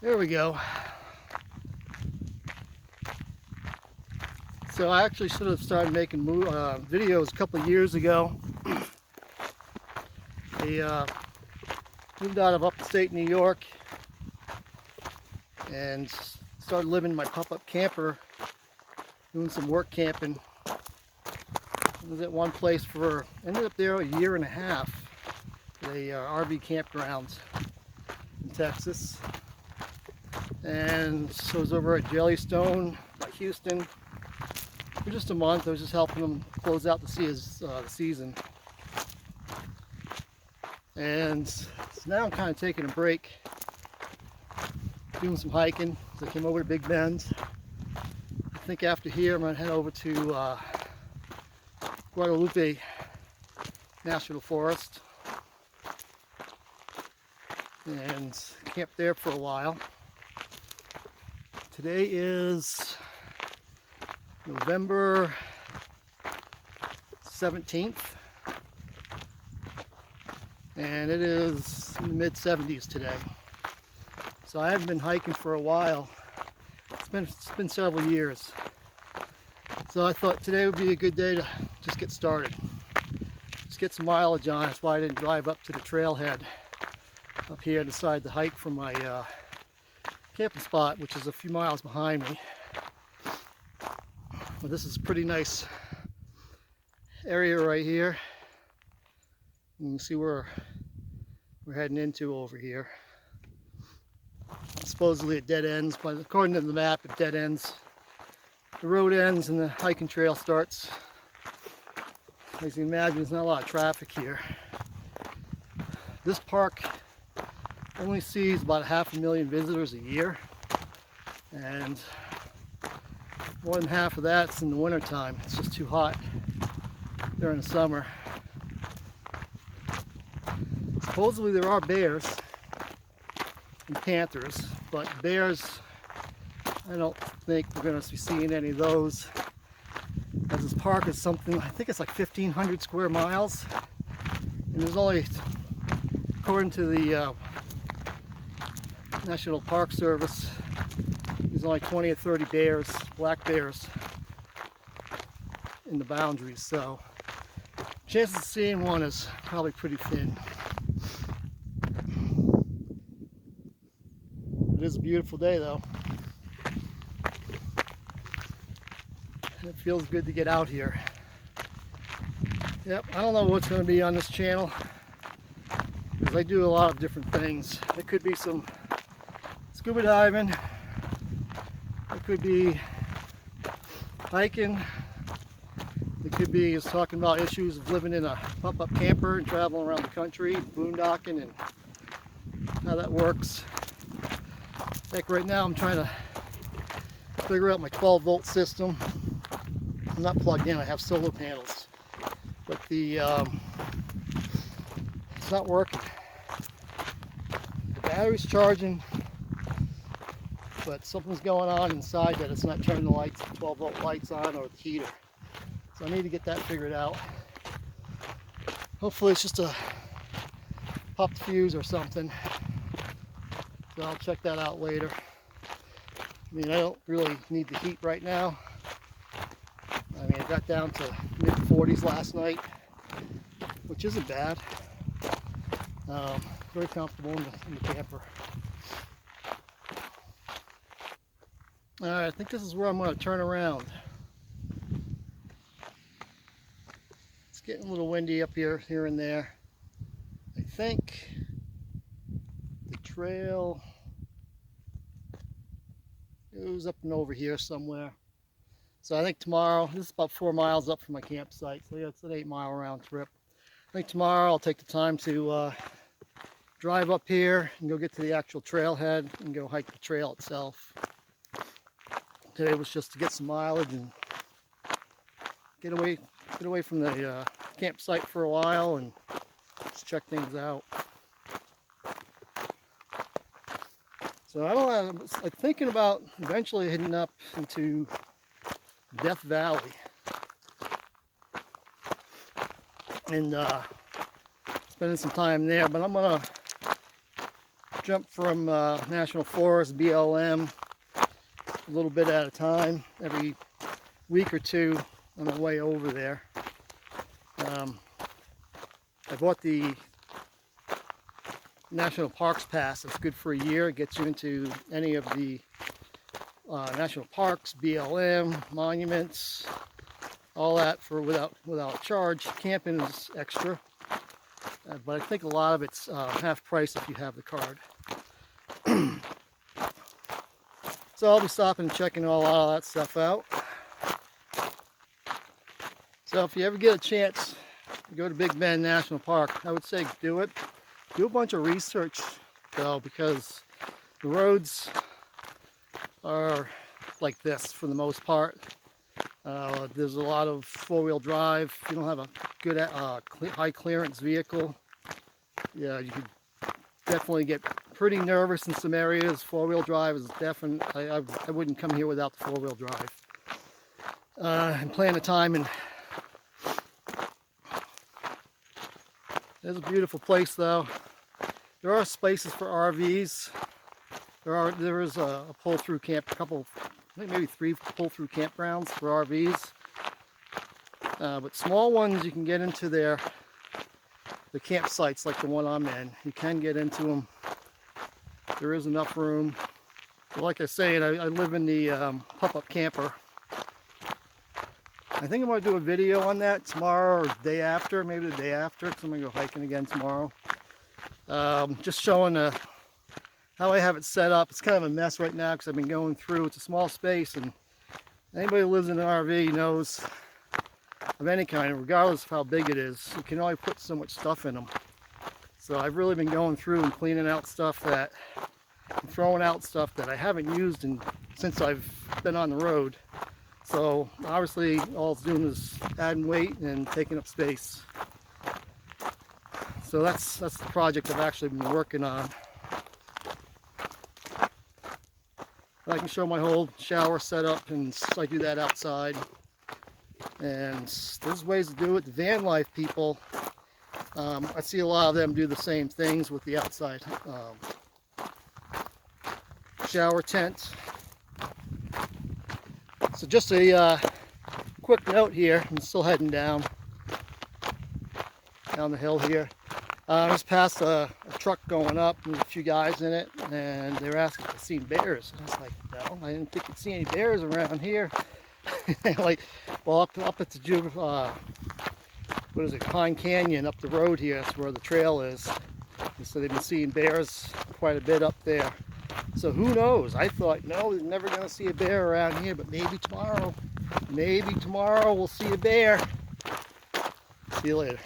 There we go. So I actually should have started making videos a couple of years ago. I moved out of upstate New York and started living in my pop-up camper, doing some work camping. I was at one place ended up there a year and a half, the RV campgrounds in Texas. And so I was over at Jellystone by Houston for just a month. I was just helping them close out the season. And so now I'm kind of taking a break, doing some hiking. So I came over to Big Bend. I think after here I'm going to head over to Guadalupe National Forest and camp there for a while. Today is November 17th, and it is in the mid-70s today. So I haven't been hiking for a while. It's been several years. So I thought today would be a good day to just get started. Just get some mileage on. That's why I didn't drive up to the trailhead up here and decide to hike from my camping spot, which is a few miles behind me. Well, this is a pretty nice area right here. You can see where we're heading into over here. Supposedly it dead ends, but according to the map, it dead ends. The road ends and the hiking trail starts. As you can imagine, there's not a lot of traffic here. This park only sees about 500,000 visitors a year, and more than half of that's in the wintertime. It's just too hot during the summer. Supposedly there are bears and panthers, but bears, I don't think we're going to be seeing any of those, as this park is something, I think it's like 1,500 square miles, and there's only, according to the National Park Service, there's only 20 or 30 bears, black bears, in the boundaries, so chances of seeing one is probably pretty thin. It is a beautiful day though. And it feels good to get out here. Yep, I don't know what's going to be on this channel, because I do a lot of different things. It could be some scuba diving, it could be hiking, it could be just talking about issues of living in a pop-up camper and traveling around the country, boondocking, and how that works. Like right now I'm trying to figure out my 12-volt system. I'm not plugged in, I have solar panels, but it's not working. The battery's charging, but something's going on inside that it's not turning the 12-volt lights on, or the heater. So I need to get that figured out. Hopefully it's just a popped fuse or something. So I'll check that out later. I mean, I don't really need the heat right now. I mean, I got down to mid-40s last night, which isn't bad. Very comfortable in the camper. Alright, I think this is where I'm going to turn around. It's getting a little windy up here and there. I think the trail goes up and over here somewhere. So I think tomorrow, this is about 4 miles up from my campsite, so yeah, it's an 8-mile round trip. I think tomorrow I'll take the time to drive up here and go get to the actual trailhead and go hike the trail itself. Today was just to get some mileage and get away from the campsite for a while and just check things out. So I'm thinking about eventually heading up into Death Valley and spending some time there, but I'm gonna jump from National Forest, BLM, a little bit at a time, every week or two on the way over there. I bought the National Parks Pass. It's good for a year. It gets you into any of the national parks, BLM, monuments, all that for without charge. Camping is extra, but I think a lot of it's half price if you have the card. So I'll be stopping and checking all that stuff out. So if you ever get a chance to go to Big Bend National Park, I would say do it. Do a bunch of research though, because the roads are like this for the most part. There's a lot of four-wheel drive. If you don't have a good high clearance vehicle, yeah, you could definitely get pretty nervous in some areas. Four-wheel drive is definitely, I wouldn't come here without the four-wheel drive. And plan a time, and it's a beautiful place though. There are spaces for RVs. There is a pull-through camp, a couple, maybe 3 pull-through campgrounds for RVs. But small ones, you can get into the campsites like the one I'm in. You can get into them. There is enough room. But like I say, I live in the pop-up camper. I think I'm going to do a video on that tomorrow or the day after, maybe the day after, because I'm going to go hiking again tomorrow. Just showing how I have it set up. It's kind of a mess right now because I've been going through. It's a small space, and anybody who lives in an RV knows of any kind, regardless of how big it is, you can only put so much stuff in them. So I've really been going through and cleaning out stuff throwing out stuff that I haven't used since I've been on the road. So obviously all it's doing is adding weight and taking up space. So that's the project I've actually been working on. I can show my whole shower setup, and I do that outside. And there's ways to do it. The van life people, I see a lot of them do the same things with the outside shower tent. So just a quick note here. I'm still heading down the hill here. I just passed a truck going up with a few guys in it, and they were asking if I'd seen bears. And I was like, no, I didn't think you'd see any bears around here. Like, well, up at the what is it, Pine Canyon, up the road here, that's where the trail is. And so they've been seeing bears quite a bit up there. So who knows? I thought, no, we're never going to see a bear around here, but maybe tomorrow we'll see a bear. See you later.